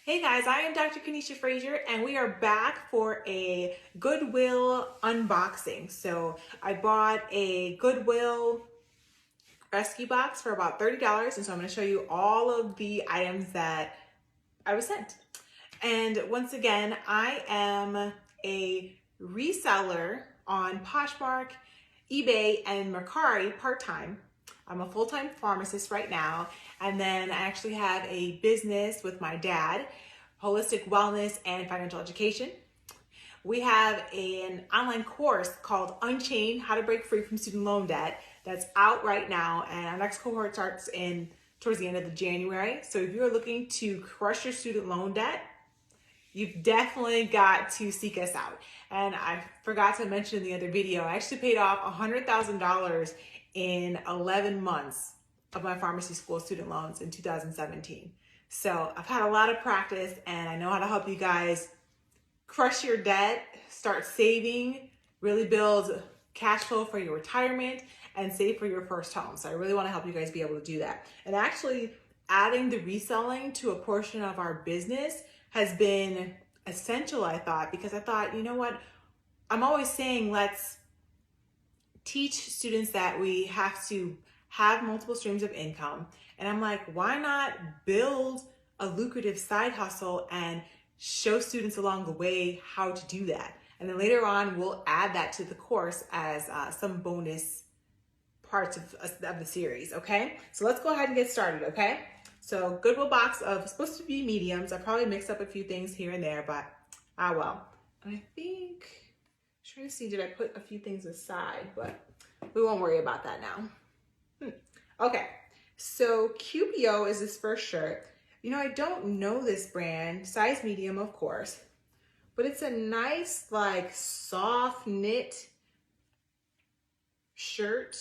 Hey guys, I am Dr. Kanisha Frazier and we are back for a Goodwill unboxing. So I bought a Goodwill rescue box for about $30, and so I'm going to show you all of the items that I was sent. And once again, I am a reseller on Poshmark, eBay, and Mercari part-time. I'm a full-time pharmacist right now, and then I actually have a business with my dad, holistic wellness and financial education. We have an online course called Unchained, How to Break Free from Student Loan Debt, that's out right now, and our next cohort starts towards the end of January. So if you're looking to crush your student loan debt, you've definitely got to seek us out. And I forgot to mention in the other video, I actually paid off $100,000 in 11 months of my pharmacy school student loans in 2017. So I've had a lot of practice and I know how to help you guys crush your debt, start saving, really build cash flow for your retirement, and save for your first home. So I really want to help you guys be able to do that. And actually adding the reselling to a portion of our business has been essential, I thought, because I thought, you know what? I'm always saying let's teach students that we have to have multiple streams of income. And I'm like, why not build a lucrative side hustle and show students along the way how to do that? And then later on, we'll add that to the course as some bonus parts of the series, okay? So let's go ahead and get started, okay? So Goodwill box of supposed to be mediums. I probably mixed up a few things here and there, but well. And I think, I'm trying to see, did I put a few things aside, but we won't worry about that now. Okay, so QPO is this first shirt. You know, I don't know this brand, size medium, of course, but it's a nice, like, soft knit shirt.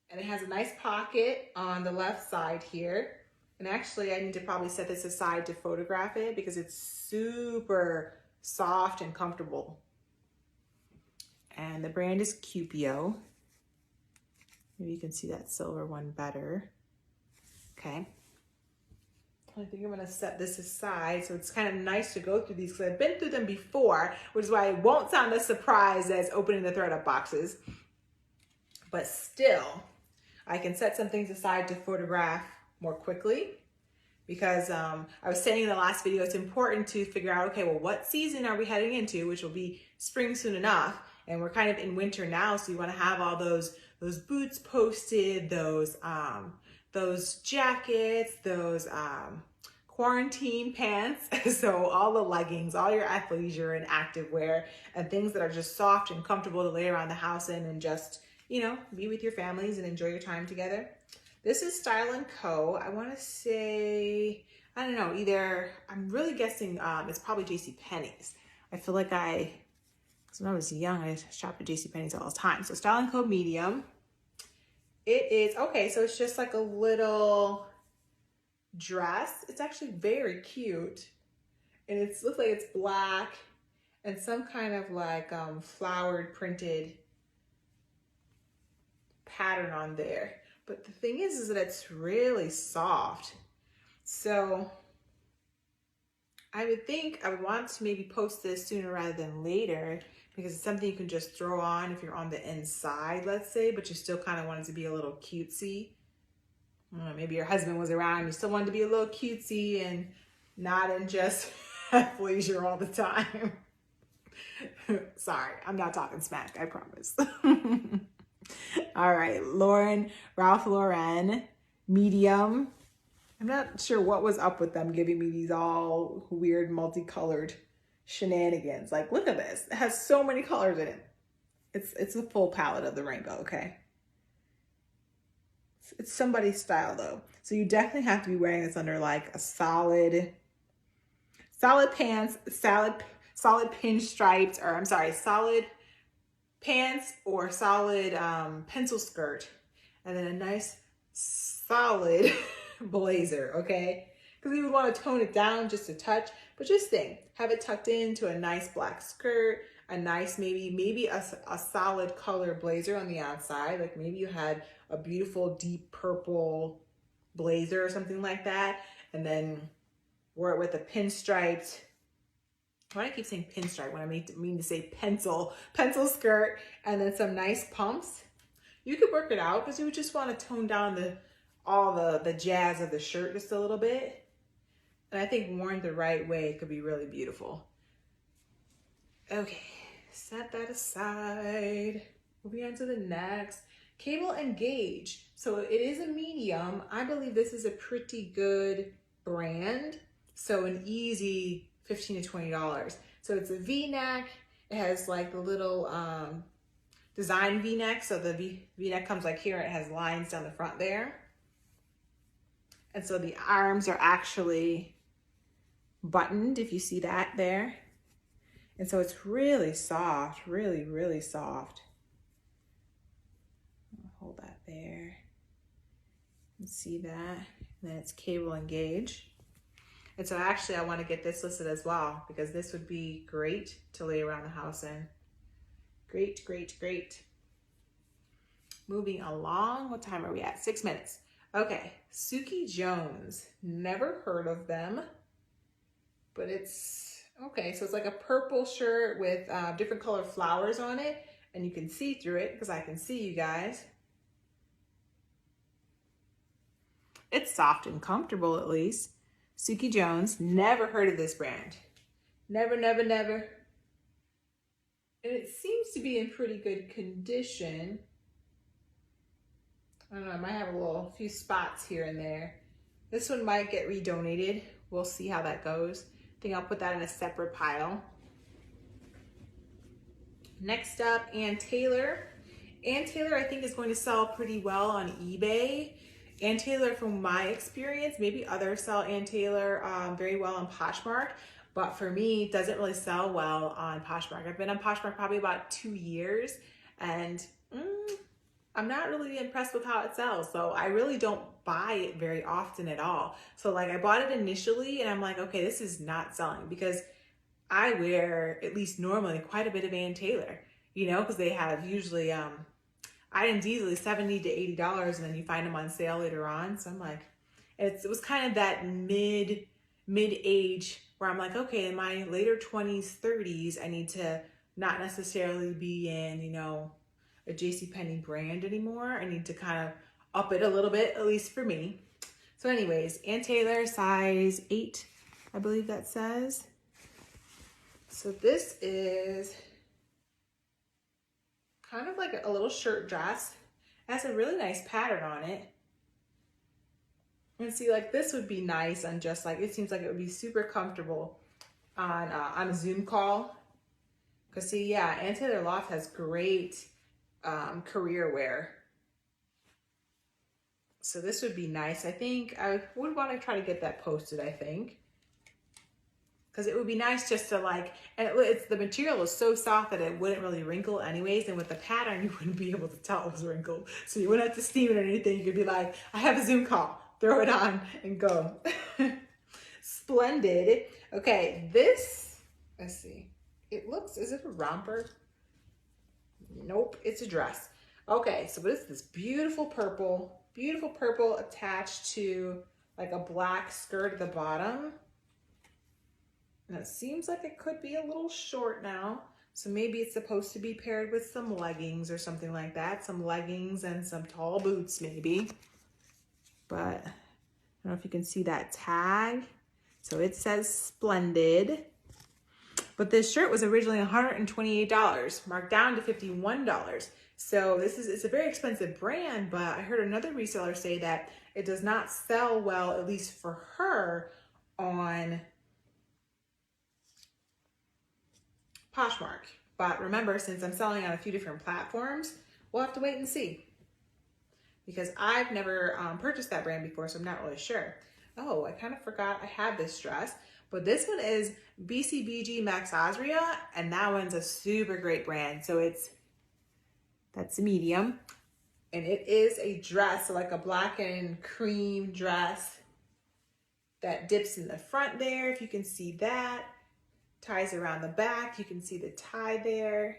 And it has a nice pocket on the left side here. And actually, I need to probably set this aside to photograph it because it's super soft and comfortable. And the brand is QPO. Maybe you can see that silver one better. Okay. I think I'm gonna set this aside so it's kind of nice to go through these because I've been through them before, which is why it won't sound as surprised as opening the ThredUp boxes. But still, I can set some things aside to photograph more quickly because I was saying in the last video, it's important to figure out, okay, well, what season are we heading into, which will be spring soon enough. And we're kind of in winter now, so you want to have all those boots posted, those jackets, those quarantine pants. So all the leggings, all your athleisure and activewear, and things that are just soft and comfortable to lay around the house in and just, you know, be with your families and enjoy your time together. This is Style & Co. I want to say, I don't know, either, I'm really guessing it's probably JCPenney's. I feel like because when I was young, I shopped at JCPenney's all the time. So Style & Co. medium. It is, okay, so it's just like a little dress. It's actually very cute. And it looks like it's black and some kind of like flowered printed pattern on there. But the thing is that it's really soft. So I would think I would want to maybe post this sooner rather than later because it's something you can just throw on if you're on the inside, let's say, but you still kind of want it to be a little cutesy. I don't know, maybe your husband was around, you still wanted to be a little cutesy and not in just athleisure all the time. Sorry, I'm not talking smack, I promise. All right, Ralph Lauren, medium. I'm not sure what was up with them giving me these all weird multicolored shenanigans. Like, look at this. It has so many colors in it. It's a full palette of the rainbow, okay? It's somebody's style though. So you definitely have to be wearing this under like a solid pants, solid pinstripes, or I'm sorry, solid pants or solid pencil skirt, and then a nice solid blazer, okay? Because you would want to tone it down just a touch, but just think, have it tucked into a nice black skirt, a nice maybe a solid color blazer on the outside, like maybe you had a beautiful deep purple blazer or something like that, and then Wore it with a pinstriped, why do I keep saying pinstripe when I mean to say pencil skirt, and then some nice pumps. You could work it out because you would just want to tone down all the jazz of the shirt just a little bit. And I think worn the right way, it could be really beautiful. Okay, set that aside. Moving on to the next. Cable and gauge. So it is a medium. I believe this is a pretty good brand. So an easy $15 to $20. So it's a V-neck. It has like the little design V-neck. So the V-neck comes like here. It has lines down the front there. And so the arms are actually buttoned, if you see that there. And so it's really soft, really, really soft. I'll hold that there. You see that? And then it's cable and gauge. And so actually I want to get this listed as well because this would be great to lay around the house in. Great, great, great. Moving along, what time are we at? 6 minutes. Okay, Suki Jones. Never heard of them, but it's, okay, so it's like a purple shirt with different colored flowers on it, and you can see through it because I can see you guys. It's soft and comfortable at least. Suki Jones, never heard of this brand. Never, never, never. And it seems to be in pretty good condition. I don't know, I might have a few spots here and there. This one might get redonated. We'll see how that goes. I think I'll put that in a separate pile. Next up, Ann Taylor. Ann Taylor I think is going to sell pretty well on eBay. Ann Taylor, from my experience, maybe others sell Ann Taylor very well on Poshmark, but for me, it doesn't really sell well on Poshmark. I've been on Poshmark probably about 2 years, and I'm not really impressed with how it sells. So I really don't buy it very often at all. So like I bought it initially and I'm like, okay, this is not selling because I wear, at least normally, quite a bit of Ann Taylor, you know, because they have usually items easily $70 to $80 and then you find them on sale later on. So I'm like, it was kind of that mid-age where I'm like, okay, in my later 20s, 30s, I need to not necessarily be in, you know, a JCPenney brand anymore. I need to kind of up it a little bit, at least for me. So anyways, Ann Taylor, size 8, I believe that says. So this is kind of like a little shirt dress. It has a really nice pattern on it. And see, like this would be nice on just like, it seems like it would be super comfortable on a Zoom call. Cause see, yeah, Ann Taylor Loft has great career wear. So this would be nice. I think I would want to try to get that posted, I think. Because it would be nice just to like, and the material is so soft that it wouldn't really wrinkle anyways. And with the pattern, you wouldn't be able to tell it was wrinkled. So you wouldn't have to steam it or anything. You could be like, I have a Zoom call, throw it on and go. Splendid. Okay, this, let's see. It looks, is it a romper? Nope, it's a dress. Okay, so it's this beautiful purple attached to like a black skirt at the bottom. And it seems like it could be a little short now. So maybe it's supposed to be paired with some leggings or something like that. Some leggings and some tall boots maybe. But I don't know if you can see that tag. So it says Splendid. But this shirt was originally $128, marked down to $51. So it's a very expensive brand, but I heard another reseller say that it does not sell well, at least for her, on Poshmark. But remember, since I'm selling on a few different platforms, we'll have to wait and see. Because I've never purchased that brand before, so I'm not really sure. Oh, I kind of forgot I had this dress. But this one is BCBG Max Azria, and that one's a super great brand. So that's a medium. And it is a dress, so like a black and cream dress that dips in the front there, if you can see that. Ties around the back, you can see the tie there.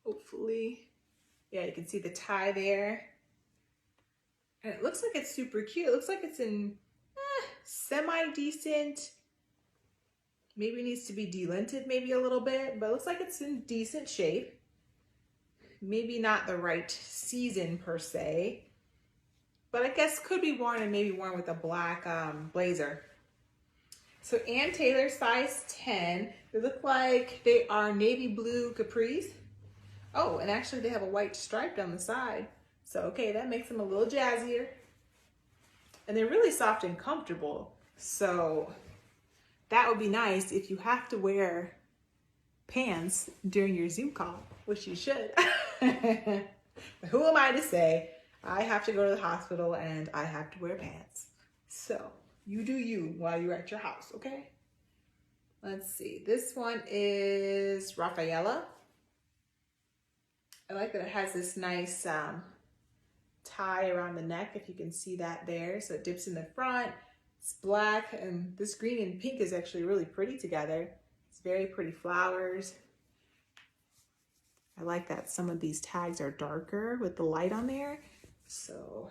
Hopefully. Yeah, you can see the tie there. And it looks like it's super cute. It looks like it's in semi-decent Maybe needs to be delinted maybe a little bit, but it looks like it's in decent shape. Maybe not the right season per se, but I guess could be worn and maybe worn with a black blazer. So Ann Taylor, size 10. They look like they are navy blue capris. Oh, and actually they have a white stripe down the side. So, okay, that makes them a little jazzier. And they're really soft and comfortable. So that would be nice if you have to wear pants during your Zoom call, which you should. Who am I to say? I have to go to the hospital and I have to wear pants. So you do you while you're at your house, okay? Let's see. This one is Rafaela. I like that it has this nice tie around the neck, if you can see that there. So it dips in the front. It's black, and this green and pink is actually really pretty together. It's very pretty flowers. I like that some of these tags are darker with the light on there. So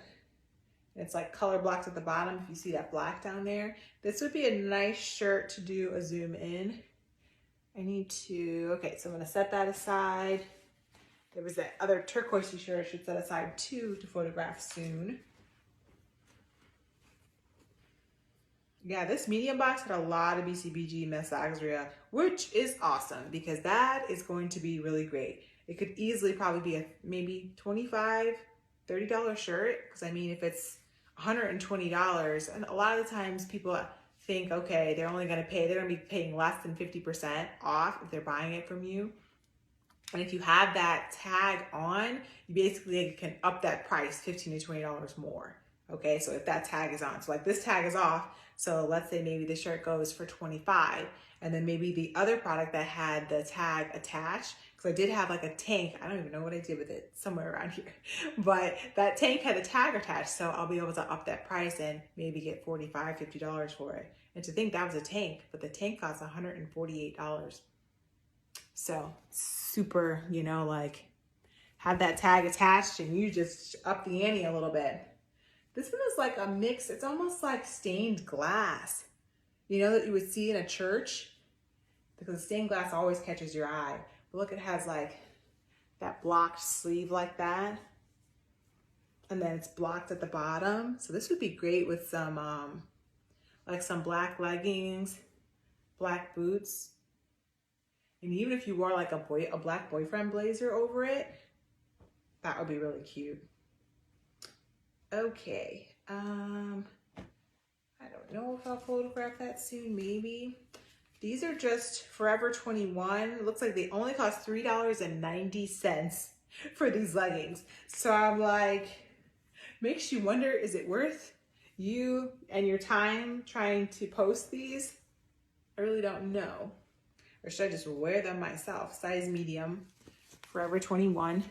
it's like color blocked at the bottom if you see that black down there. This would be a nice shirt to do a zoom in. I need to, okay, so I'm gonna set that aside. There was that other turquoise shirt I should set aside too to photograph soon. Yeah, this medium box had a lot of BCBG Messaggio, which is awesome because that is going to be really great. It could easily probably be a maybe $25, $30 shirt. Because I mean, if it's $120, and a lot of the times people think, okay, they're going to be paying less than 50% off if they're buying it from you. And if you have that tag on, you basically can up that price $15 to $20 more. Okay, so if that tag is on, so like this tag is off, so let's say maybe the shirt goes for $25, and then maybe the other product that had the tag attached, because I did have like a tank, I don't even know what I did with it, somewhere around here, but that tank had a tag attached, so I'll be able to up that price and maybe get $45, $50 for it. And to think that was a tank, but the tank costs $148. So super, you know, like have that tag attached and you just up the ante a little bit. This one is like a mix. It's almost like stained glass, you know, that you would see in a church, because stained glass always catches your eye. But look, it has like that blocked sleeve like that. And then it's blocked at the bottom. So this would be great with some, like some black leggings, black boots. And even if you wore like a black boyfriend blazer over it, that would be really cute. Okay, I don't know if I'll photograph that soon, maybe. These are just Forever 21. It looks like they only cost $3.90 for these leggings. So I'm like, makes you wonder, is it worth you and your time trying to post these? I really don't know. Or should I just wear them myself? Size medium, Forever 21.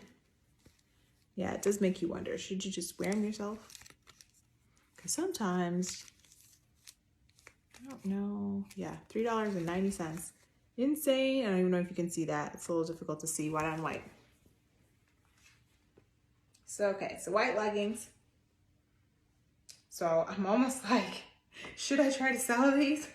Yeah, it does make you wonder. Should you just wear them yourself? Because sometimes, I don't know. Yeah, $3.90. Insane. I don't even know if you can see that. It's a little difficult to see white on white. So, okay, so white leggings. So I'm almost like, should I try to sell these?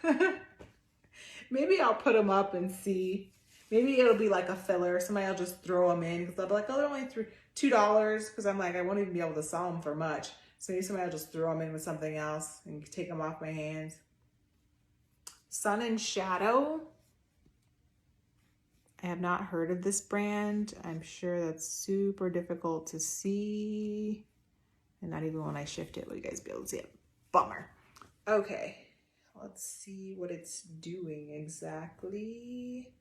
Maybe I'll put them up and see. Maybe it'll be like a filler. Somebody will just throw them in because they'll be like, oh, they're only $2. Because I'm like, I won't even be able to sell them for much. So maybe somebody will just throw them in with something else and take them off my hands. Sun and Shadow. I have not heard of this brand. I'm sure that's super difficult to see. And not even when I shift it will you guys be able to see it. Bummer. Okay. Let's see what it's doing exactly.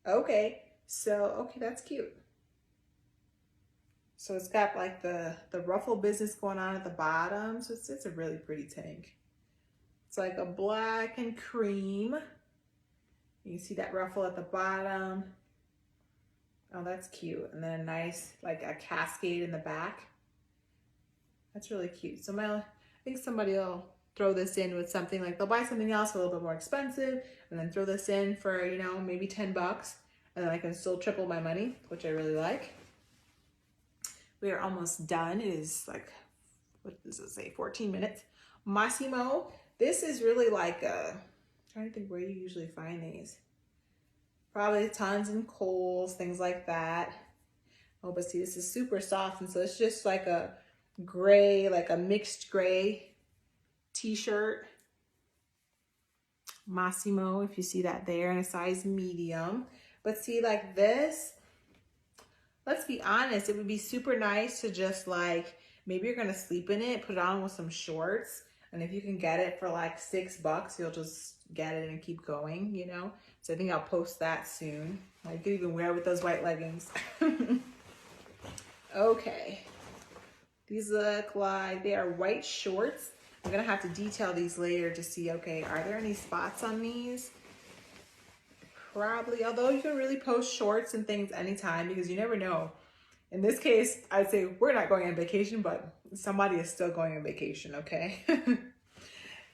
Okay, so, okay, that's cute. So it's got like the ruffle business going on at the bottom. So it's a really pretty tank. It's like a black and cream. You can see that ruffle at the bottom. Oh, that's cute. And then a nice, like a cascade in the back. That's really cute. So I think somebody will throw this in with something like they'll buy something else a little bit more expensive and then throw this in for, you know, maybe $10 and then I can still triple my money, which I really like. We are almost done. It is like, what does it say? 14 minutes. Massimo. This is really like a trying to think where you usually find these. Probably tons in Kohl's, things like that. Oh, but see, this is super soft, and so it's just like a gray, like a mixed gray t-shirt. Massimo, if you see that there, in a size medium. But see, like this, let's be honest, it would be super nice to just like, maybe you're gonna sleep in it, put it on with some shorts, and if you can get it for like $6, you'll just get it and keep going, you know? So I think I'll post that soon. I could even wear it with those white leggings. Okay. These look like they are white shorts. I'm gonna have to detail these later to see, okay, are there any spots on these? Probably, although you can really post shorts and things anytime because you never know. In this case, I'd say we're not going on vacation, but somebody is still going on vacation, okay?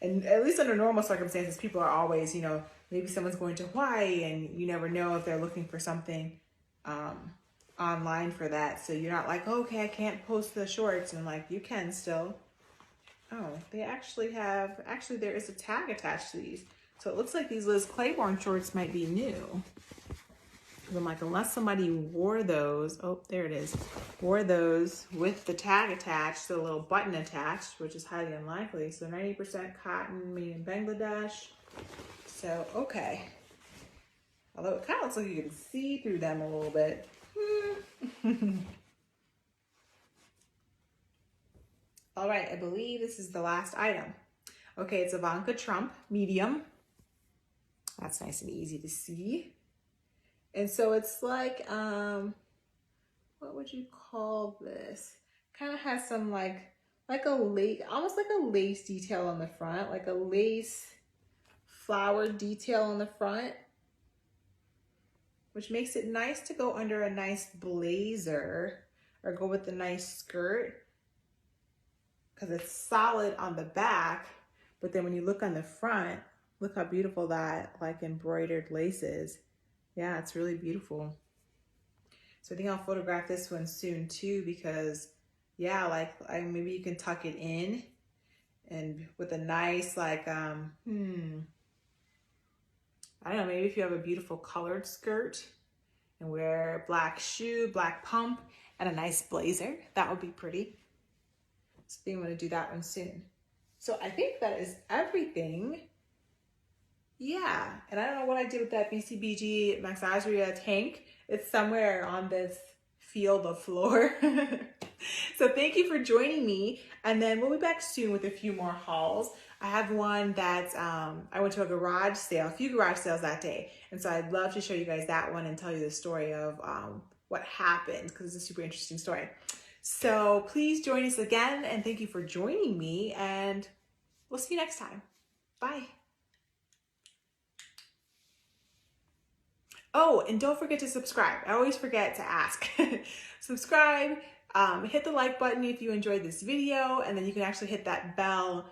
And at least under normal circumstances, people are always, you know, maybe someone's going to Hawaii and you never know if they're looking for something online for that. So you're not like, okay, I can't post the shorts. And like, you can still. Oh, they actually have, there is a tag attached to these. So it looks like these Liz Claiborne shorts might be new. I'm like, unless somebody wore those, oh, there it is, wore those with the tag attached, so a little button attached, which is highly unlikely. So 90% cotton, made in Bangladesh. So, okay. Although it kind of looks like you can see through them a little bit. All right, I believe this is the last item. Okay, it's Ivanka Trump, medium. That's nice and easy to see. And so it's like, what would you call this? Kind of has some like a lace, almost like a lace detail on the front, like a lace flower detail on the front, which makes it nice to go under a nice blazer or go with a nice skirt because it's solid on the back. But then when you look on the front, look how beautiful that like embroidered lace is. Yeah, it's really beautiful. So I think I'll photograph this one soon too because yeah, like maybe you can tuck it in and with a nice like, I don't know, maybe if you have a beautiful colored skirt and wear a black shoe, black pump, and a nice blazer, that would be pretty. So I think I'm gonna do that one soon. So I think that is everything. Yeah, and I don't know what I did with that BCBG Maxageria tank. It's somewhere on this field of floor. So thank you for joining me. And then we'll be back soon with a few more hauls. I have one that I went to a garage sale, a few garage sales that day. And so I'd love to show you guys that one and tell you the story of what happened because it's a super interesting story. So please join us again and thank you for joining me and we'll see you next time. Bye. Oh, and don't forget to subscribe. I always forget to ask. Subscribe, hit the like button if you enjoyed this video, and then you can actually hit that bell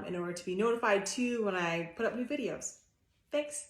in order to be notified too when I put up new videos. Thanks.